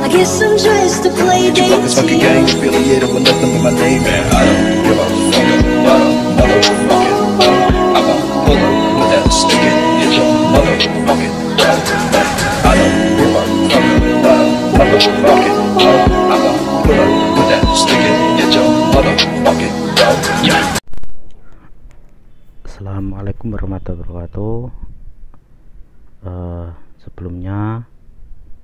I guess I'm dressed to play You fuckers fucking gang affiliated with nothing but my name, man. I don't give a fucking motherfucking I'ma pull up with that stick and hit your motherfucking ass, man. I don't give a fucking I'ma pull up with that stick and hit your motherfucking ass, yeah. Assalamualaikum warahmatullahi wabarakatuh. Sebelumnya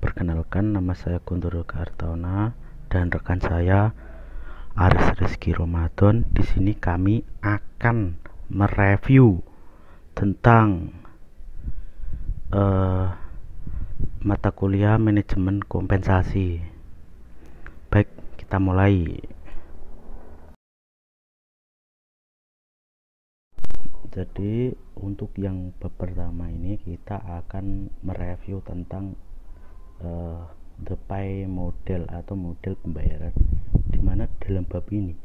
perkenalkan, nama saya Guntur Kartaona dan rekan saya Aris Rizky Ramadan. Di sini kami akan mereview tentang mata kuliah manajemen kompensasi. Baik, kita mulai. Jadi untuk yang pertama ini kita akan mereview tentang the pay model atau model pembayaran, dimana dalam bab ini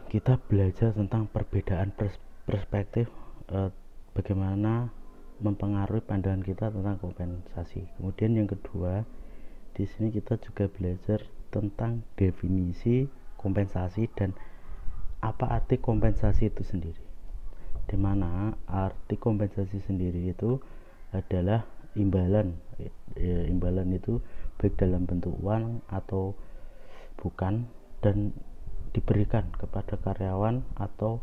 kita belajar tentang perbedaan perspektif, bagaimana mempengaruhi pandangan kita tentang kompensasi. Kemudian yang kedua, di sini kita juga belajar tentang definisi kompensasi dan apa arti kompensasi itu sendiri, di mana arti kompensasi sendiri itu adalah imbalan. Imbalan itu baik dalam bentuk uang atau bukan, dan diberikan kepada karyawan atau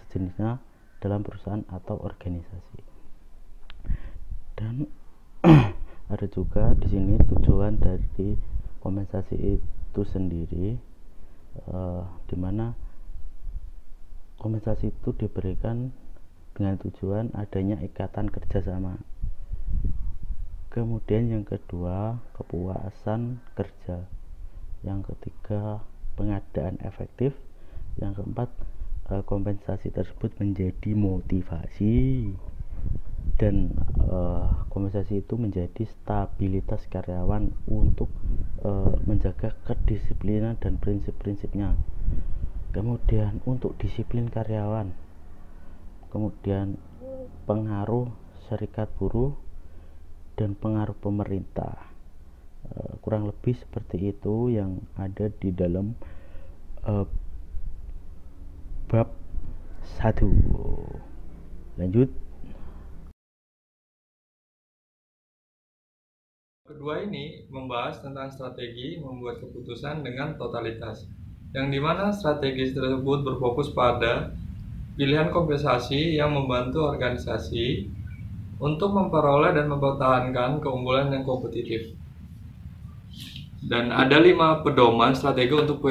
sejenisnya dalam perusahaan atau organisasi. Dan ada juga di sini tujuan dari kompensasi itu sendiri, dimana kompensasi itu diberikan dengan tujuan adanya ikatan kerjasama. Kemudian yang kedua, kepuasan kerja. Yang ketiga, pengadaan efektif. Yang keempat, kompensasi tersebut menjadi motivasi, dan kompensasi itu menjadi stabilitas karyawan untuk menjaga kedisiplinan dan prinsip-prinsipnya. Kemudian untuk disiplin karyawan, kemudian pengaruh serikat buruh dan pengaruh pemerintah. Kurang lebih seperti itu yang ada di dalam bab 1. Lanjut. Kedua ini membahas tentang strategi membuat keputusan dengan totalitas, yang dimana strategi tersebut berfokus pada pilihan kompensasi yang membantu organisasi untuk memperoleh dan mempertahankan keunggulan yang kompetitif. Dan ada 5 pedoman strategi untuk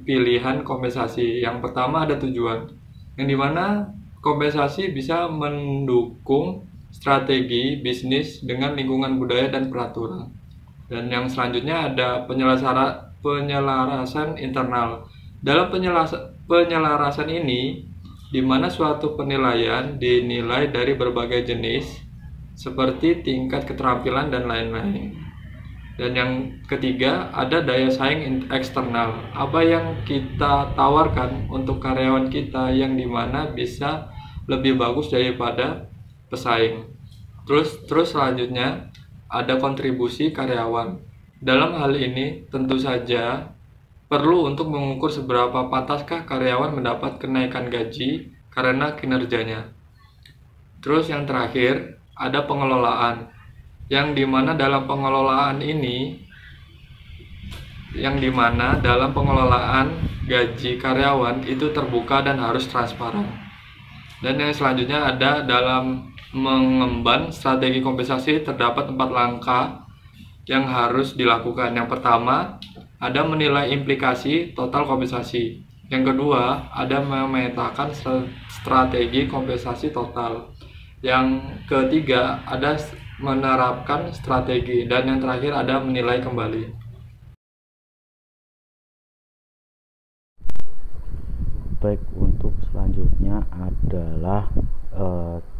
pilihan kompensasi. Yang pertama ada tujuan, yang dimana kompensasi bisa mendukung strategi bisnis dengan lingkungan budaya dan peraturan. Dan yang selanjutnya ada penyelarasan internal. Dalam penyelarasan ini, di mana suatu penilaian dinilai dari berbagai jenis seperti tingkat keterampilan dan lain-lain. Dan yang ketiga ada daya saing eksternal. Apa yang kita tawarkan untuk karyawan kita yang dimana bisa lebih bagus daripada pesaing. Terus selanjutnya ada kontribusi karyawan. Dalam hal ini tentu saja perlu untuk mengukur seberapa pantaskah karyawan mendapat kenaikan gaji karena kinerjanya. Terus yang terakhir ada pengelolaan, yang dimana dalam pengelolaan gaji karyawan itu terbuka dan harus transparan. Dan yang selanjutnya ada dalam mengemban strategi kompensasi terdapat 4 langkah yang harus dilakukan. Yang pertama ada menilai implikasi total kompensasi. Yang kedua ada memetakan strategi kompensasi total. Yang ketiga ada menerapkan strategi, dan yang terakhir ada menilai kembali. Baik, untuk selanjutnya adalah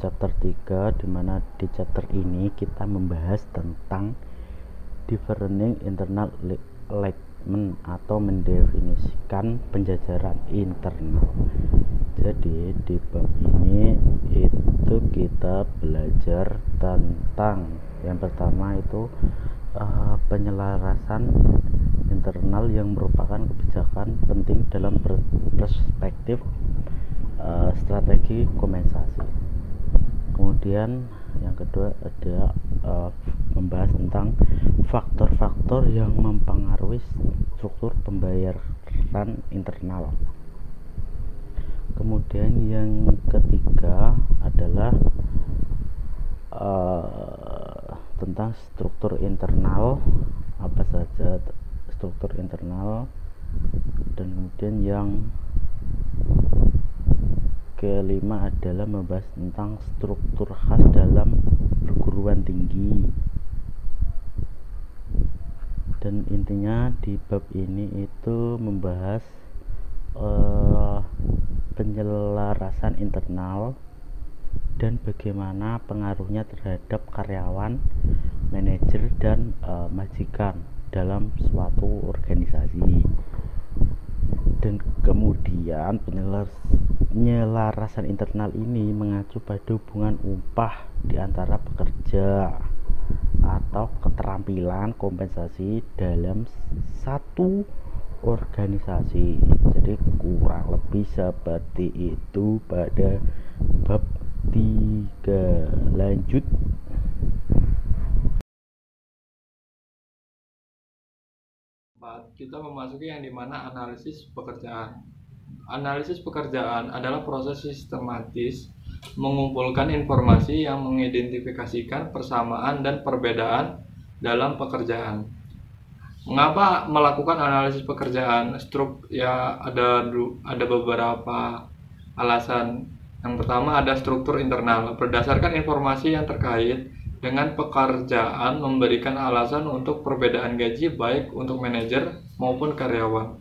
chapter 3, dimana di chapter ini kita membahas tentang defining internal alignment atau mendefinisikan penjajaran internal. Jadi di bab ini itu kita belajar tentang yang pertama itu penyelarasan internal yang merupakan kebijakan penting dalam perspektif strategi kompensasi. Kemudian yang kedua ada membahas tentang faktor-faktor yang mempengaruhi struktur pembayaran internal. Kemudian yang ketiga adalah tentang struktur internal, apa saja struktur internal, dan kemudian yang kelima adalah membahas tentang struktur khas dalam perguruan tinggi. Dan intinya di bab ini itu membahas penyelarasan internal dan bagaimana pengaruhnya terhadap karyawan, manajer, dan majikan dalam suatu organisasi. Dan kemudian penyelarasan internal ini mengacu pada hubungan upah di antara pekerja atau keterampilan kompensasi dalam satu organisasi. Jadi kurang lebih seperti itu pada bab 3. Lanjut. Kita memasuki yang dimana analisis pekerjaan. Analisis pekerjaan adalah proses sistematis mengumpulkan informasi yang mengidentifikasikan persamaan dan perbedaan dalam pekerjaan. Mengapa melakukan analisis pekerjaan? Ada beberapa alasan. Yang pertama ada struktur internal. Berdasarkan informasi yang terkait dengan pekerjaan memberikan alasan untuk perbedaan gaji baik untuk manajer maupun karyawan.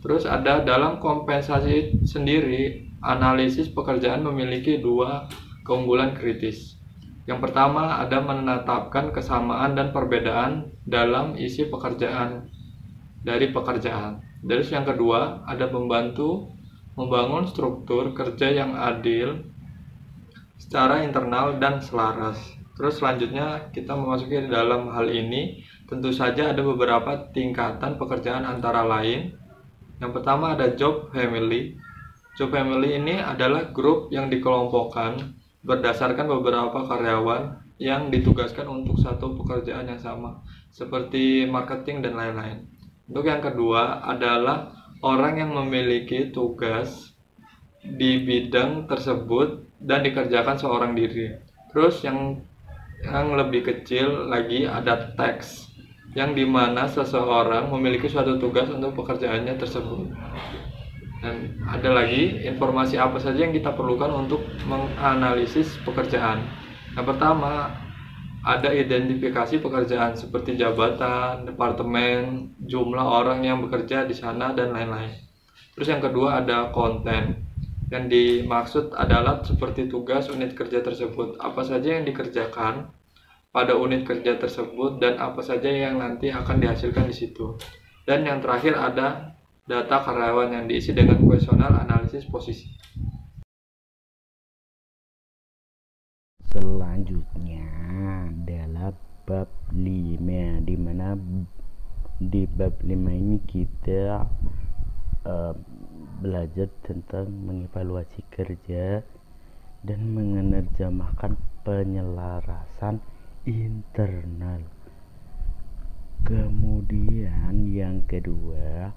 Terus ada dalam kompensasi sendiri, analisis pekerjaan memiliki dua keunggulan kritis. Yang pertama ada menetapkan kesamaan dan perbedaan dalam isi pekerjaan dari pekerjaan. Terus yang kedua ada membantu membangun struktur kerja yang adil secara internal dan selaras. Terus selanjutnya kita memasuki dalam hal ini tentu saja ada beberapa tingkatan pekerjaan antara lain. Yang pertama ada job family. Job family ini adalah grup yang dikelompokkan berdasarkan beberapa karyawan yang ditugaskan untuk satu pekerjaan yang sama, seperti marketing dan lain-lain. Untuk yang kedua adalah orang yang memiliki tugas di bidang tersebut dan dikerjakan seorang diri. Terus yang lebih kecil lagi ada task, yang dimana seseorang memiliki suatu tugas untuk pekerjaannya tersebut. Dan ada lagi informasi apa saja yang kita perlukan untuk menganalisis pekerjaan. Yang pertama ada identifikasi pekerjaan seperti jabatan, departemen, jumlah orang yang bekerja di sana, dan lain-lain. Terus yang kedua ada konten. Yang dimaksud adalah seperti tugas unit kerja tersebut, apa saja yang dikerjakan pada unit kerja tersebut dan apa saja yang nanti akan dihasilkan di situ. Dan yang terakhir ada data karyawan yang diisi dengan kuesioner analisis posisi. Selanjutnya adalah bab 5, di mana di bab 5 ini kita belajar tentang mengevaluasi kerja dan menerjemahkan penyelarasan internal. Kemudian yang kedua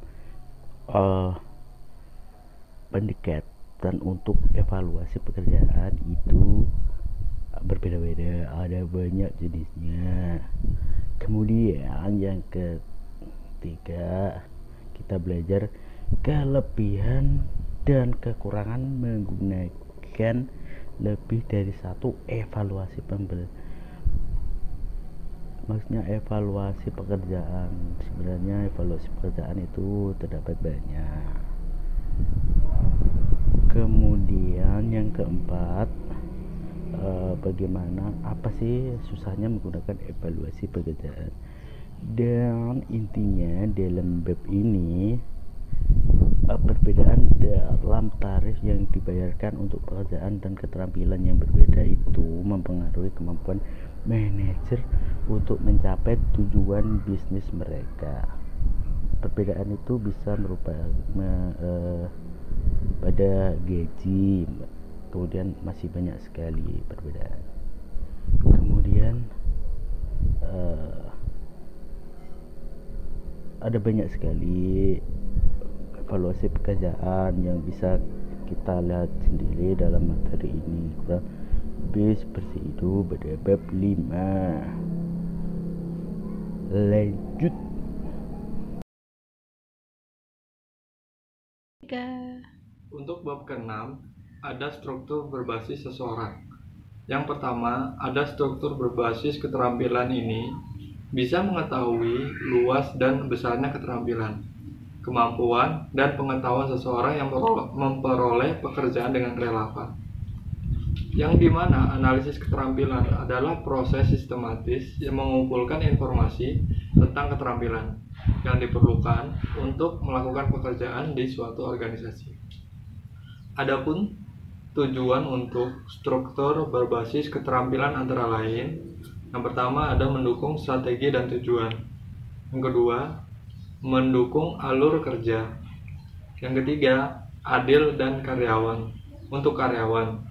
pendekatan untuk evaluasi pekerjaan itu berbeda-beda, ada banyak jenisnya. Kemudian yang ketiga kita belajar kelebihan dan kekurangan menggunakan lebih dari satu evaluasi maksudnya evaluasi pekerjaan. Sebenarnya evaluasi pekerjaan itu terdapat banyak. Kemudian yang keempat, bagaimana, apa sih susahnya menggunakan evaluasi pekerjaan. Dan intinya dalam bab ini perbedaan dalam tarif yang dibayarkan untuk pekerjaan dan keterampilan yang berbeda itu mempengaruhi kemampuan manajer untuk mencapai tujuan bisnis mereka. Perbedaan itu bisa merupakan pada gaji, kemudian masih banyak sekali perbedaan. Kemudian ada banyak sekali evaluasi pekerjaan yang bisa kita lihat sendiri dalam materi ini. Kurang lebih seperti itu pada bab 5. Lanjut. Untuk bab ke-6 ada struktur berbasis seseorang. Yang pertama, ada struktur berbasis keterampilan ini bisa mengetahui luas dan besarnya keterampilan, kemampuan, dan pengetahuan seseorang yang memperoleh pekerjaan dengan relevan. Yang dimana analisis keterampilan adalah proses sistematis yang mengumpulkan informasi tentang keterampilan yang diperlukan untuk melakukan pekerjaan di suatu organisasi. Adapun tujuan untuk struktur berbasis keterampilan antara lain, yang pertama ada mendukung strategi dan tujuan. Yang kedua, mendukung alur kerja. Yang ketiga, adil dan karyawan untuk karyawan.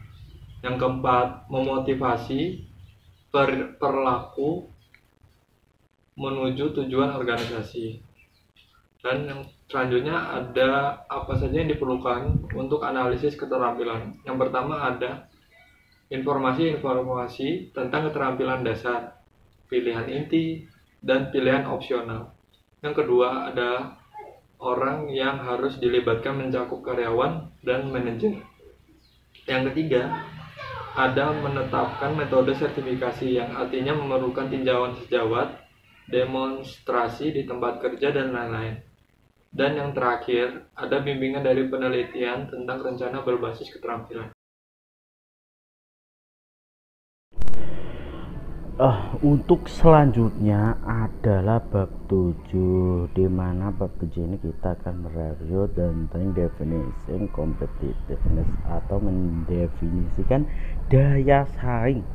Yang keempat, memotivasi perilaku menuju tujuan organisasi. Dan yang selanjutnya ada apa saja yang diperlukan untuk analisis keterampilan. Yang pertama ada informasi-informasi tentang keterampilan dasar, pilihan inti, dan pilihan opsional. Yang kedua ada orang yang harus dilibatkan mencakup karyawan dan manajer. Yang ketiga ada menetapkan metode sertifikasi yang artinya memerlukan tinjauan sejawat, demonstrasi di tempat kerja, dan lain-lain. Dan yang terakhir ada bimbingan dari penelitian tentang rencana berbasis keterampilan. Untuk selanjutnya adalah bab 7, di mana bab 7 ini kita akan mereview tentang definition competitiveness atau mendefinisikan daya saing,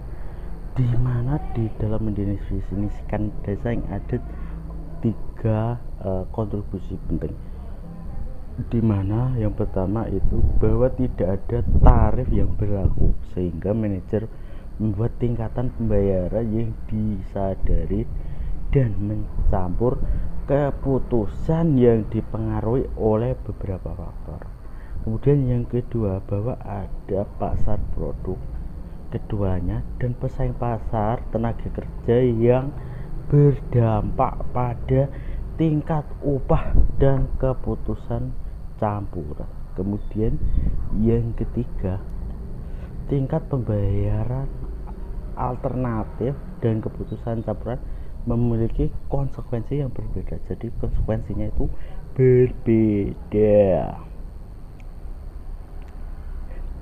di mana di dalam mendefinisikan daya saing ada 3 kontribusi penting, di mana yang pertama itu bahwa tidak ada tarif yang berlaku sehingga manajer membuat tingkatan pembayaran yang disadari dan mencampur keputusan yang dipengaruhi oleh beberapa faktor. Kemudian yang kedua bahwa ada pasar produk keduanya dan pesaing pasar tenaga kerja yang berdampak pada tingkat upah dan keputusan campuran. Kemudian yang ketiga, tingkat pembayaran alternatif dan keputusan campuran memiliki konsekuensi yang berbeda. Jadi konsekuensinya itu berbeda.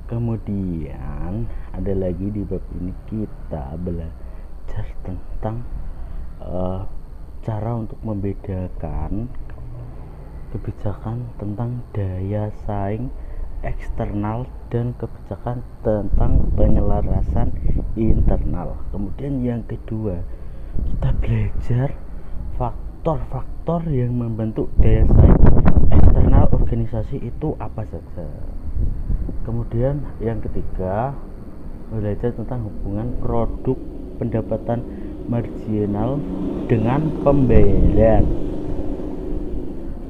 Kemudian ada lagi di bab ini kita belajar tentang cara untuk membedakan kebijakan tentang daya saing eksternal dan kebijakan tentang penyelarasan internal. Kemudian yang kedua, kita belajar faktor-faktor yang membentuk daya saing eksternal organisasi itu apa saja. Kemudian yang ketiga, belajar tentang hubungan produk pendapatan marginal dengan pembayaran.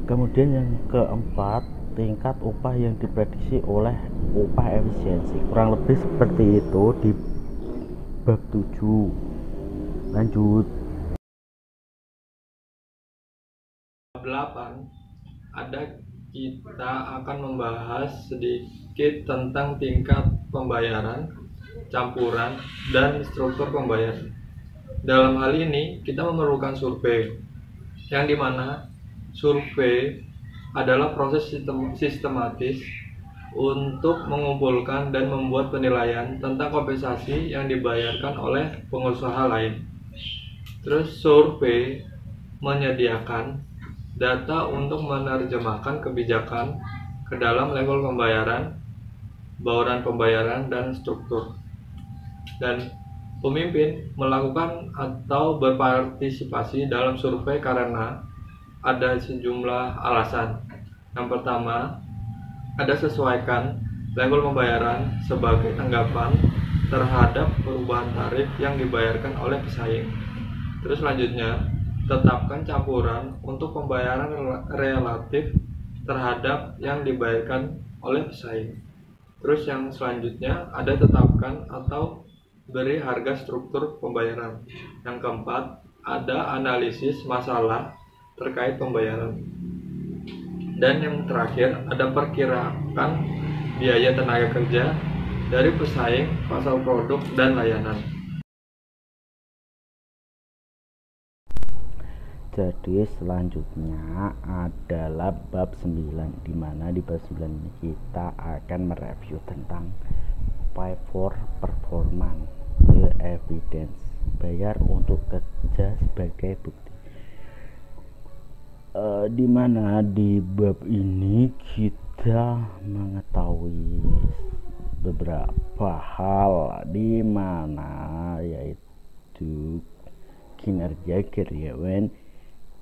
Kemudian yang keempat, tingkat upah yang diprediksi oleh upah efisiensi. Kurang lebih seperti itu di bab 7. Lanjut. Bab 8 ada kita akan membahas sedikit tentang tingkat pembayaran, campuran, dan struktur pembayaran. Dalam hal ini kita memerlukan survei, yang dimana survei adalah proses sistematis untuk mengumpulkan dan membuat penilaian tentang kompensasi yang dibayarkan oleh pengusaha lain. Terus survei menyediakan data untuk menerjemahkan kebijakan ke dalam level pembayaran, bauran pembayaran, dan struktur. Dan pemimpin melakukan atau berpartisipasi dalam survei karena ada sejumlah alasan. Yang pertama, ada sesuaikan level pembayaran sebagai tanggapan terhadap perubahan tarif yang dibayarkan oleh pesaing. Terus selanjutnya, tetapkan campuran untuk pembayaran relatif terhadap yang dibayarkan oleh pesaing. Terus yang selanjutnya ada tetapkan atau beri harga struktur pembayaran. Yang keempat, ada analisis masalah terkait pembayaran. Dan yang terakhir, ada perkirakan biaya tenaga kerja dari pesaing, pasar produk, dan layanan. Jadi selanjutnya adalah bab 9, di mana di bab 9 ini kita akan mereview tentang pay for performance, the evidence, bayar untuk kerja sebagai bukti. Di mana di bab ini kita mengetahui beberapa hal, di mana yaitu kinerja karyawan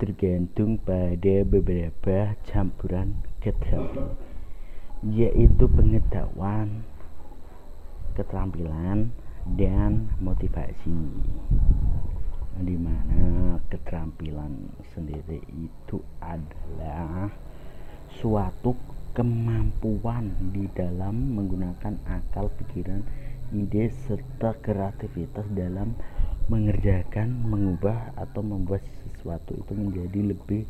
tergantung pada beberapa campuran keterampilan, yaitu pengetahuan, keterampilan, dan motivasi. Di mana keterampilan sendiri itu adalah suatu kemampuan di dalam menggunakan akal, pikiran, ide, serta kreativitas dalam mengerjakan, mengubah, atau membuat sesuatu itu menjadi lebih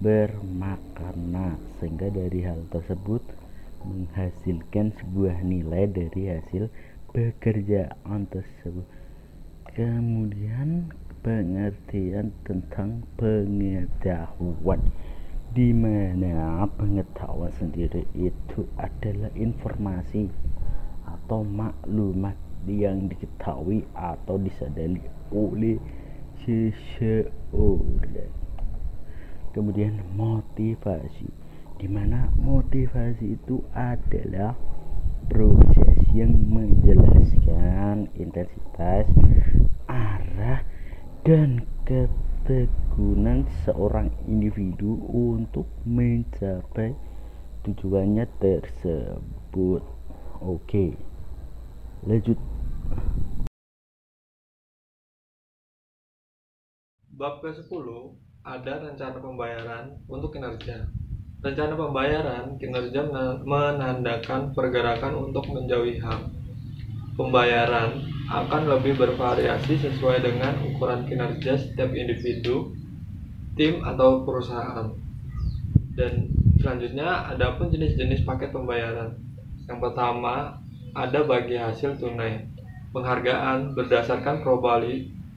bermakna, sehingga dari hal tersebut menghasilkan sebuah nilai dari hasil pekerjaan tersebut. Kemudian pengertian tentang pengetahuan, di mana pengetahuan sendiri itu adalah informasi atau maklumat yang diketahui atau disadari oleh seseorang. Kemudian motivasi, di mana motivasi itu adalah proses yang menjelaskan intensitas, arah, dan ketekunan seorang individu untuk mencapai tujuannya tersebut. Oke, lanjut. Bab ke-10 ada rencana pembayaran untuk kinerja. Rencana pembayaran kinerja menandakan pergerakan untuk menjauhi hak. Pembayaran akan lebih bervariasi sesuai dengan ukuran kinerja setiap individu, tim, atau perusahaan. Dan selanjutnya ada pun jenis-jenis paket pembayaran. Yang pertama, ada bagi hasil tunai, penghargaan berdasarkan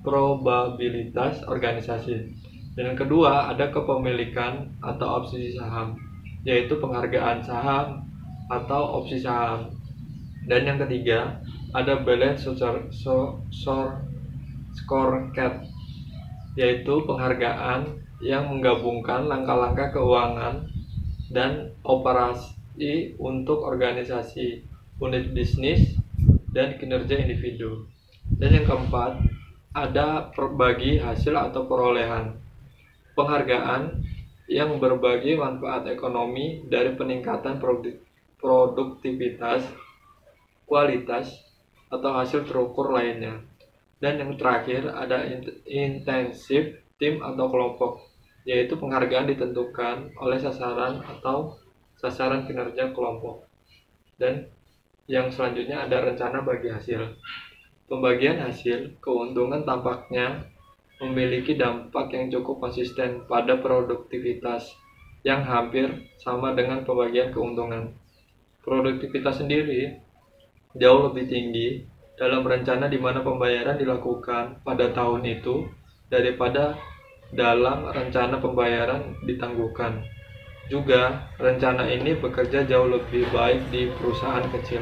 probabilitas organisasi. Dan yang kedua, ada kepemilikan atau opsi saham, yaitu penghargaan saham atau opsi saham. Dan yang ketiga, ada balance scorecard, yaitu penghargaan yang menggabungkan langkah-langkah keuangan dan operasi untuk organisasi, unit bisnis, dan kinerja individu. Dan yang keempat, ada berbagi hasil atau perolehan, penghargaan yang berbagi manfaat ekonomi dari peningkatan produktivitas, kualitas, atau hasil terukur lainnya. Dan yang terakhir ada intensif tim atau kelompok, yaitu penghargaan ditentukan oleh sasaran atau sasaran kinerja kelompok. Dan yang selanjutnya ada rencana bagi hasil. Pembagian hasil keuntungan tampaknya memiliki dampak yang cukup konsisten pada produktivitas yang hampir sama dengan pembagian keuntungan. Produktivitas sendiri jauh lebih tinggi dalam rencana di mana pembayaran dilakukan pada tahun itu daripada dalam rencana pembayaran ditangguhkan. Juga, rencana ini bekerja jauh lebih baik di perusahaan kecil.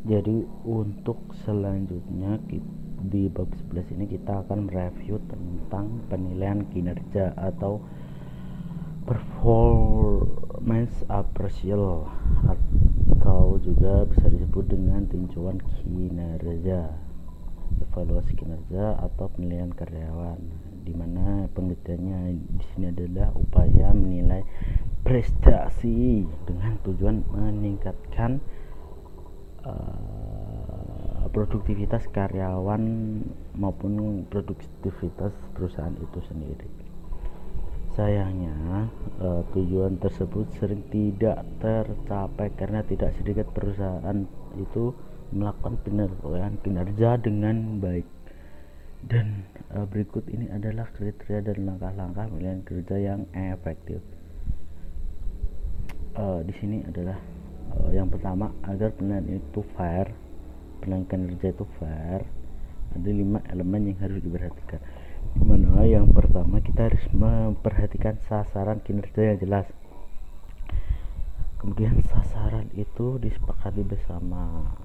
Jadi untuk selanjutnya di bab 11 ini kita akan mereview tentang penilaian kinerja atau performance appraisal atau juga bisa disebut dengan tinjauan kinerja, evaluasi kinerja atau penilaian karyawan, di mana pengertiannya di sini adalah upaya menilai prestasi dengan tujuan meningkatkan produktivitas karyawan maupun produktivitas perusahaan itu sendiri. Sayangnya tujuan tersebut sering tidak tercapai karena tidak sedikit perusahaan itu melakukan penilaian kinerja dengan baik. Dan berikut ini adalah kriteria dan langkah-langkah penilaian kinerja yang efektif. Di sini adalah yang pertama, agar penilaian itu fair, penilaian kinerja itu fair, ada 5 elemen yang harus diperhatikan. Dimana yang pertama, kita harus memperhatikan sasaran kinerja yang jelas. Kemudian sasaran itu disepakati bersama.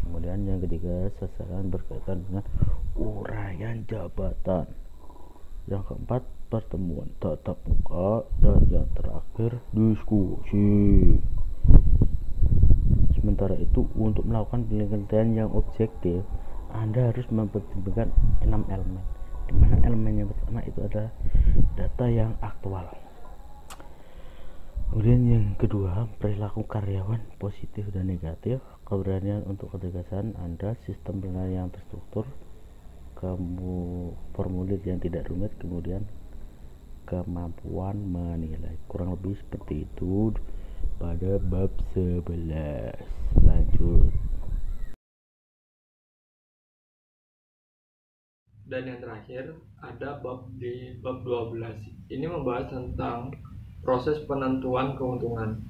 Kemudian yang ketiga, sasaran berkaitan dengan uraian jabatan. Yang keempat, pertemuan tatap muka. Dan yang terakhir, diskusi. Sementara itu, untuk melakukan penelitian yang objektif, Anda harus mempertimbangkan 6 elemen, di mana elemen yang pertama itu adalah data yang aktual. Kemudian yang kedua, perilaku karyawan positif dan negatif, keberanian untuk ketegasan Anda, sistem penilaian yang terstruktur, formulir yang tidak rumit, kemudian kemampuan menilai. Kurang lebih seperti itu pada bab 11. Lanjut. Dan yang terakhir ada di bab 12. Ini membahas tentang proses penentuan keuntungan.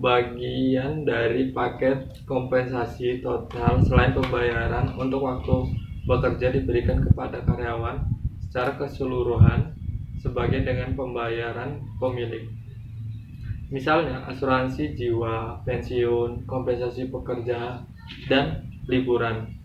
Bagian dari paket kompensasi total selain pembayaran untuk waktu bekerja diberikan kepada karyawan secara keseluruhan sebagian dengan pembayaran pemilik. Misalnya asuransi jiwa, pensiun, kompensasi pekerja, dan liburan.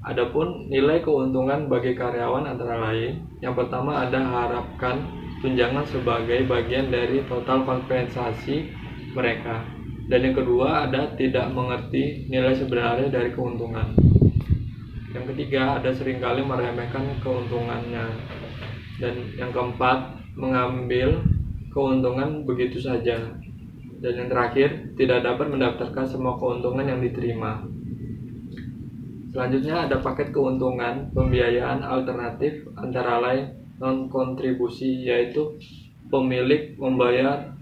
Adapun nilai keuntungan bagi karyawan antara lain, yang pertama ada harapkan tunjangan sebagai bagian dari total kompensasi mereka. Dan yang kedua ada tidak mengerti nilai sebenarnya dari keuntungan. Yang ketiga ada seringkali meremehkan keuntungannya. Dan yang keempat, mengambil keuntungan begitu saja. Dan yang terakhir, tidak dapat mendaftarkan semua keuntungan yang diterima. Selanjutnya ada paket keuntungan pembiayaan alternatif antara lain non-kontribusi, yaitu pemilik membayar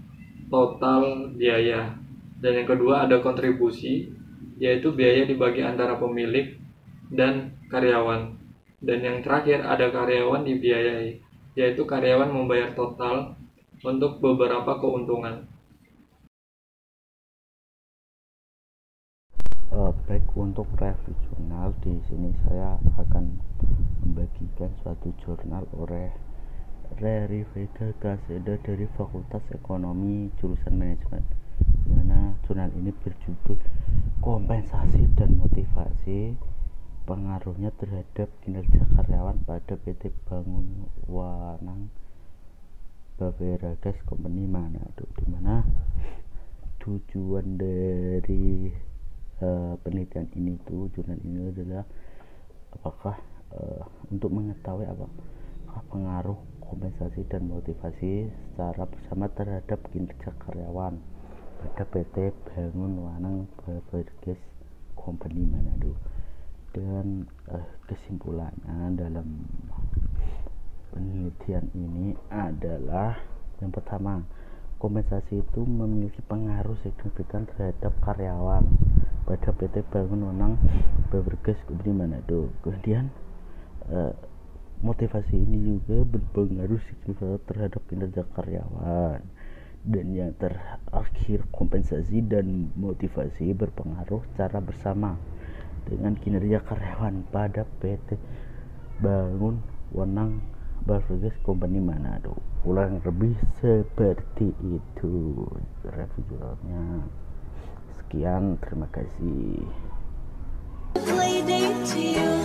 total biaya. Dan yang kedua ada kontribusi, yaitu biaya dibagi antara pemilik dan karyawan. Dan yang terakhir ada karyawan dibiayai, yaitu karyawan membayar total untuk beberapa keuntungan. Baik, untuk review jurnal di sini saya akan membagikan suatu jurnal oleh Reri Vega Kaseda dari Fakultas Ekonomi jurusan Manajemen, dimana jurnal ini berjudul Kompensasi dan Motivasi, Pengaruhnya Terhadap Kinerja Karyawan pada PT Bangun Wanang Bavera Gas Company Manado, dimana tujuan dari penelitian ini jurnal ini adalah apakah untuk mengetahui apakah pengaruh kompensasi dan motivasi secara bersama terhadap kinerja karyawan pada PT Bangun Wanang Bavera Gas Company Manado. Dan kesimpulannya dalam penelitian ini adalah yang pertama, kompensasi itu memiliki pengaruh signifikan terhadap karyawan pada PT Bangun Wanang Bavera Gas Company Manado. Kemudian motivasi ini juga berpengaruh signifikan terhadap kinerja karyawan. Dan yang terakhir, kompensasi dan motivasi berpengaruh secara bersama dengan kinerja karyawan pada PT Bangun Wanang Bavera Gas Company Manado. Kurang lebih seperti itu reviewnya. Sekian, terima kasih. Playdate to you.